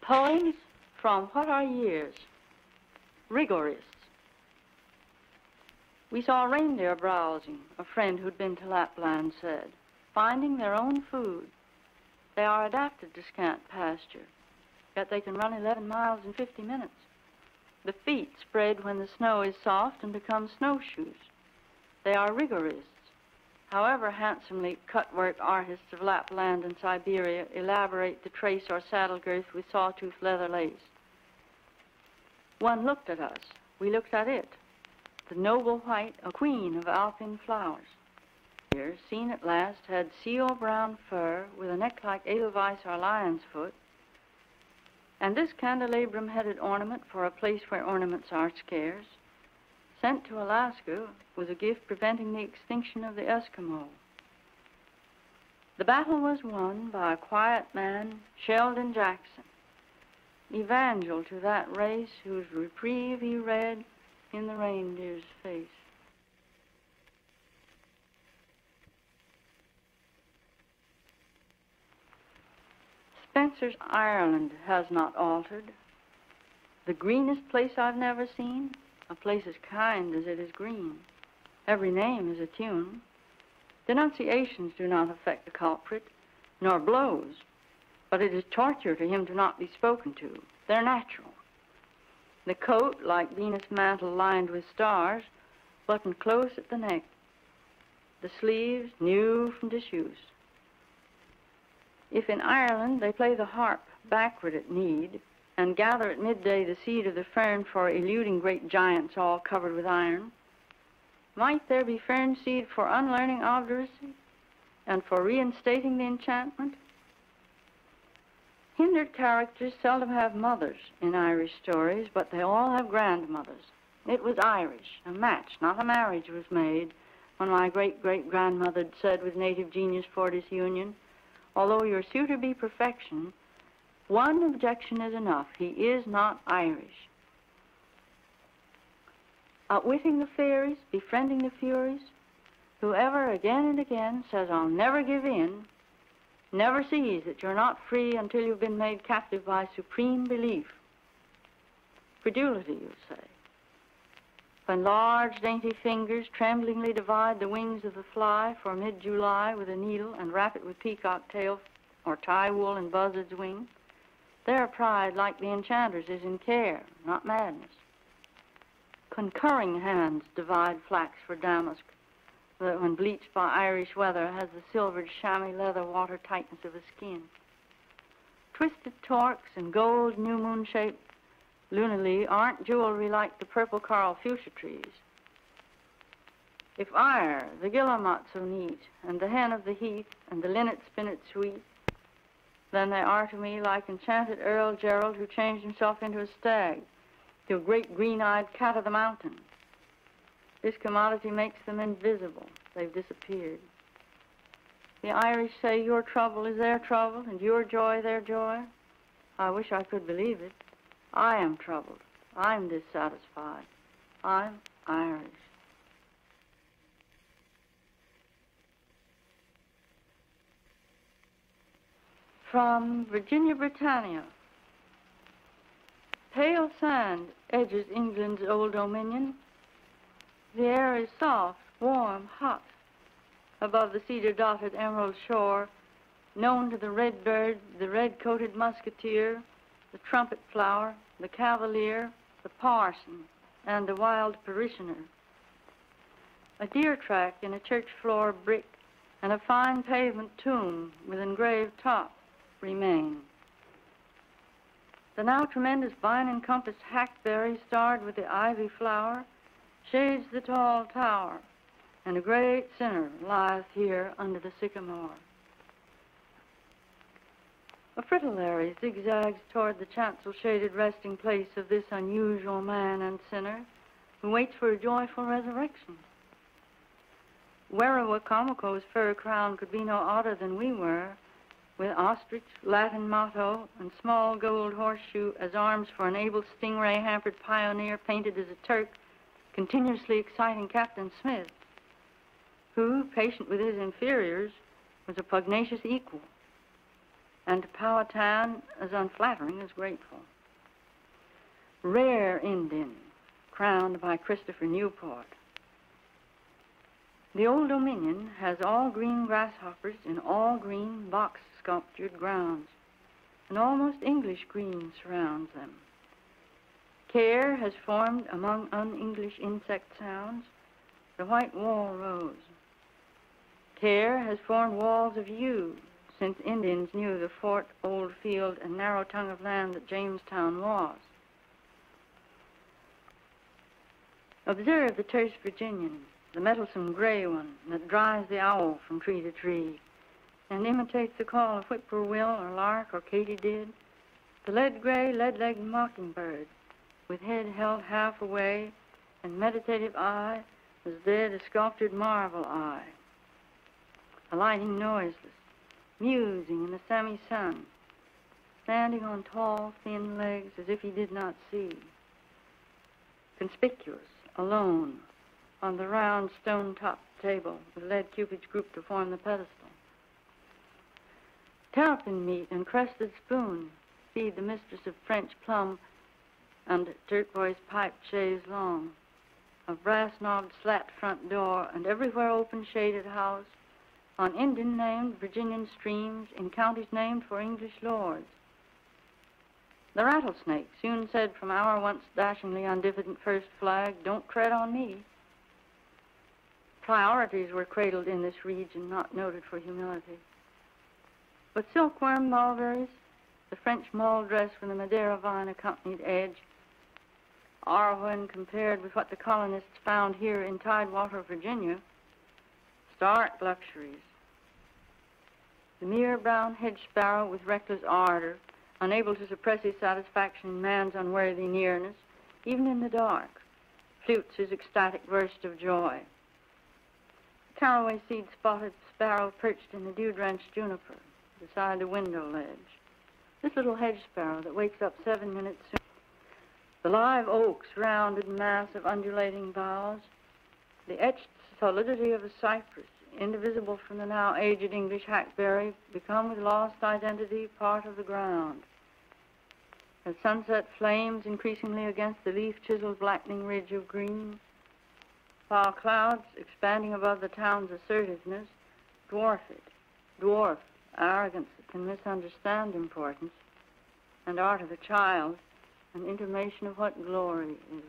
Poems from What Are Years? Rigorists. We saw a reindeer browsing, a friend who'd been to Lapland said, finding their own food. They are adapted to scant pasture, yet they can run 11 miles in 50 minutes. The feet spread when the snow is soft and become snowshoes. They are rigorists. However handsomely cut-work artists of Lapland and Siberia elaborate the trace or saddle girth with sawtooth leather lace. One looked at us. We looked at it. The noble white, a queen of alpine flowers. Here, seen at last, had seal brown fur with a neck like edelweiss or lion's foot, and this candelabrum-headed ornament for a place where ornaments are scarce, sent to Alaska, was a gift preventing the extinction of the Eskimo. The battle was won by a quiet man, Sheldon Jackson, evangel to that race whose reprieve he read in the reindeer's face. Spenser's Ireland has not altered. The greenest place I've never seen, a place as kind as it is green. Every name is a tune. Denunciations do not affect the culprit, nor blows, but it is torture to him to not be spoken to. They're natural. The coat, like Venus' mantle lined with stars, buttoned close at the neck. The sleeves, new from disuse. If in Ireland they play the harp backward at need, and gather at midday the seed of the fern for eluding great giants all covered with iron, might there be fern seed for unlearning obduracy and for reinstating the enchantment? Hindered characters seldom have mothers in Irish stories, but they all have grandmothers. It was Irish. A match, not a marriage, was made when my great-great-grandmother said with native genius for disunion, although your suitor be perfection, one objection is enough. He is not Irish. Outwitting the fairies, befriending the furies, whoever again and again says, I'll never give in, never sees that you're not free until you've been made captive by supreme belief. Credulity, you say. When large, dainty fingers tremblingly divide the wings of the fly for mid-July with a needle and wrap it with peacock tail or tie wool and buzzard's wing, their pride, like the enchanter's, is in care, not madness. Concurring hands divide flax for damask, that when bleached by Irish weather has the silvered chamois leather water tightness of a skin. Twisted torques and gold new moon-shaped lunulae aren't jewelry like the purple coral fuchsia trees. If ire, the guillemot so neat, and the hen of the heath, and the linnet spinnet sweet, then they are to me like enchanted Earl Gerald who changed himself into a stag, to a great green-eyed cat of the mountain. This commodity makes them invisible. They've disappeared. The Irish say your trouble is their trouble and your joy their joy. I wish I could believe it. I am troubled. I'm dissatisfied. I'm Irish. From Virginia, Britannia. Pale sand edges England's old dominion. The air is soft, warm, hot. Above the cedar-dotted emerald shore, known to the red bird, the red-coated musketeer, the trumpet flower, the cavalier, the parson, and the wild parishioner. A deer track in a church floor brick and a fine pavement tomb with engraved top remain. The now tremendous vine-encompassed hackberry starred with the ivy flower shades the tall tower, and a great sinner lieth here under the sycamore. A fritillary zigzags toward the chancel-shaded resting place of this unusual man and sinner who waits for a joyful resurrection. Werriwa-Comico's fur crown could be no odder than we were, with ostrich, Latin motto, and small gold horseshoe as arms for an able stingray-hampered pioneer painted as a Turk, continuously exciting Captain Smith, who, patient with his inferiors, was a pugnacious equal. and to Powhatan as unflattering as grateful. Rare Indian, crowned by Christopher Newport. The Old Dominion has all green grasshoppers in all green box-sculptured grounds, and almost English green surrounds them. Care has formed among un-English insect sounds the white wall rose. Care has formed walls of yew, since Indians knew the fort, old field, and narrow tongue of land that Jamestown was. Observe the terse Virginian, the mettlesome gray one that drives the owl from tree to tree and imitates the call of whippoorwill or lark or katydid, the lead-gray, lead-legged mockingbird with head held half away and meditative eye as dead a sculptured marble eye, alighting noiseless, musing in the semi-sun, standing on tall, thin legs as if he did not see, conspicuous, alone, on the round stone-topped table with lead cupids grouped to form the pedestal. Terrapin meat and crested spoon feed the mistress of French plum and turquoise piped chaise long, of brass-knobbed slat front door, and everywhere open shaded house, on Indian-named Virginian streams, in counties named for English lords. The rattlesnake soon said from our once dashingly undifferent first flag, "Don't tread on me." Priorities were cradled in this region, not noted for humility. But silkworm mulberries, the French mull dress with the Madeira vine accompanied edge, are, when compared with what the colonists found here in Tidewater, Virginia, stark luxuries. The mere brown hedge sparrow with reckless ardor, unable to suppress his satisfaction in man's unworthy nearness, even in the dark, flutes his ecstatic burst of joy. The caraway seed-spotted sparrow perched in the dew-drenched juniper beside the window ledge. This little hedge sparrow that wakes up 7 minutes soon. The live oak's rounded mass of undulating boughs, the etched solidity of a cypress, indivisible from the now aged English hackberry, become with lost identity part of the ground. As sunset flames increasingly against the leaf-chiseled blackening ridge of green, while clouds expanding above the town's assertiveness dwarf arrogance that can misunderstand importance, and art of a child, an intimation of what glory is.